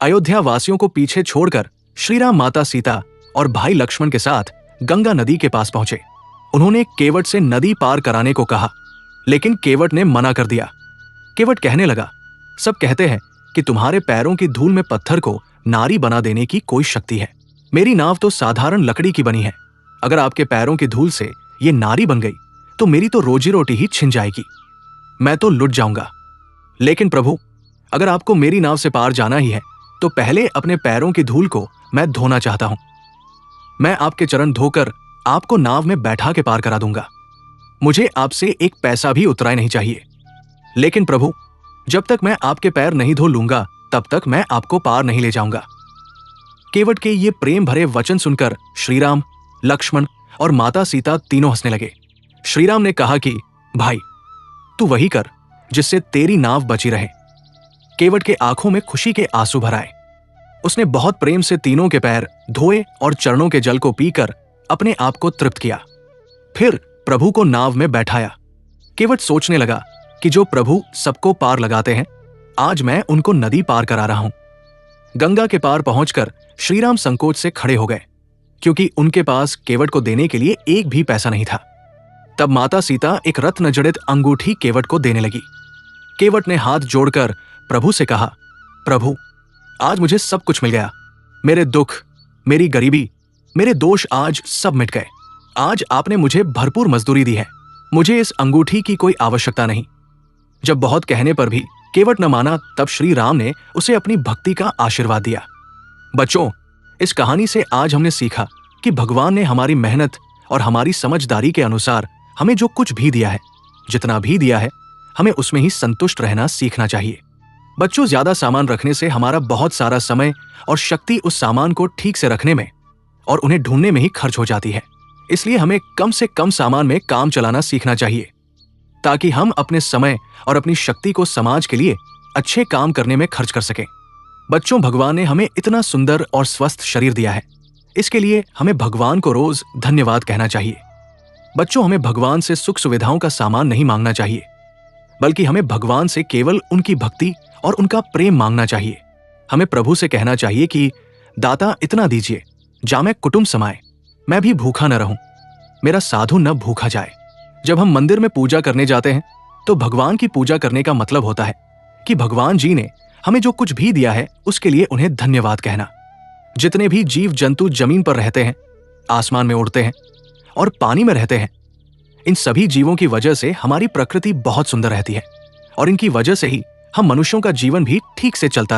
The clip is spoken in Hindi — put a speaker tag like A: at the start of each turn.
A: अयोध्या वासियों को पीछे छोड़कर श्रीराम माता सीता और भाई लक्ष्मण के साथ गंगा नदी के पास पहुंचे। उन्होंने केवट से नदी पार कराने को कहा, लेकिन केवट ने मना कर दिया। केवट कहने लगा, सब कहते हैं कि तुम्हारे पैरों की धूल में पत्थर को नारी बना देने की कोई शक्ति है। मेरी नाव तो साधारण लकड़ी की बनी है। अगर आपके पैरों की धूल से ये नारी बन गई तो मेरी तो रोजी रोटी ही छिन जाएगी, मैं तो लुट जाऊंगा। लेकिन प्रभु, अगर आपको मेरी नाव से पार जाना ही है तो पहले अपने पैरों की धूल को मैं धोना चाहता हूं। मैं आपके चरण धोकर आपको नाव में बैठा के पार करा दूंगा। मुझे आपसे एक पैसा भी उतराए नहीं चाहिए। लेकिन प्रभु, जब तक मैं आपके पैर नहीं धो लूंगा तब तक मैं आपको पार नहीं ले जाऊंगा। केवट के ये प्रेम भरे वचन सुनकर श्रीराम, लक्ष्मण और माता सीता तीनों हंसने लगे। श्रीराम ने कहा कि भाई, तू वही कर जिससे तेरी नाव बची रहे। केवट के आंखों में खुशी के आंसू भर आए। उसने बहुत प्रेम से तीनों के पैर धोए और चरणों के जल को पीकर अपने आप को तृप्त किया। फिर प्रभु को नाव में बैठाया। केवट सोचने लगा कि जो प्रभु सबको पार लगाते हैं, आज मैं उनको नदी पार करा रहा हूं। गंगा के पार पहुंचकर श्रीराम संकोच से खड़े हो गए, क्योंकि उनके पास केवट को देने के लिए एक भी पैसा नहीं था। तब माता सीता एक रत्न जड़ित अंगूठी केवट को देने लगी। केवट ने हाथ जोड़कर प्रभु से कहा, प्रभु, आज मुझे सब कुछ मिल गया। मेरे दुख, मेरी गरीबी, मेरे दोष आज सब मिट गए। आज आपने मुझे भरपूर मजदूरी दी है। मुझे इस अंगूठी की कोई आवश्यकता नहीं। जब बहुत कहने पर भी केवट न माना, तब श्री राम ने उसे अपनी भक्ति का आशीर्वाद दिया। बच्चों, इस कहानी से आज हमने सीखा कि भगवान ने हमारी मेहनत और हमारी समझदारी के अनुसार हमें जो कुछ भी दिया है, जितना भी दिया है, हमें उसमें ही संतुष्ट रहना सीखना चाहिए। बच्चों, ज्यादा सामान रखने से हमारा बहुत सारा समय और शक्ति उस सामान को ठीक से रखने में और उन्हें ढूंढने में ही खर्च हो जाती है। इसलिए हमें कम से कम सामान में काम चलाना सीखना चाहिए, ताकि हम अपने समय और अपनी शक्ति को समाज के लिए अच्छे काम करने में खर्च कर सकें। बच्चों, भगवान ने हमें इतना सुंदर और स्वस्थ शरीर दिया है, इसके लिए हमें भगवान को रोज धन्यवाद कहना चाहिए। बच्चों, हमें भगवान से सुख सुविधाओं का सामान नहीं मांगना चाहिए, बल्कि हमें भगवान से केवल उनकी भक्ति और उनका प्रेम मांगना चाहिए। हमें प्रभु से कहना चाहिए कि दाता इतना दीजिए जा मैं कुटुंब समाए, मैं भी भूखा न रहूं, मेरा साधु न भूखा जाए। जब हम मंदिर में पूजा करने जाते हैं तो भगवान की पूजा करने का मतलब होता है कि भगवान जी ने हमें जो कुछ भी दिया है उसके लिए उन्हें धन्यवाद कहना। जितने भी जीव जंतु जमीन पर रहते हैं, आसमान में उड़ते हैं और पानी में रहते हैं, इन सभी जीवों की वजह से हमारी प्रकृति बहुत सुंदर रहती है और इनकी वजह से ही हम मनुष्यों का जीवन भी ठीक से चलता रहता है।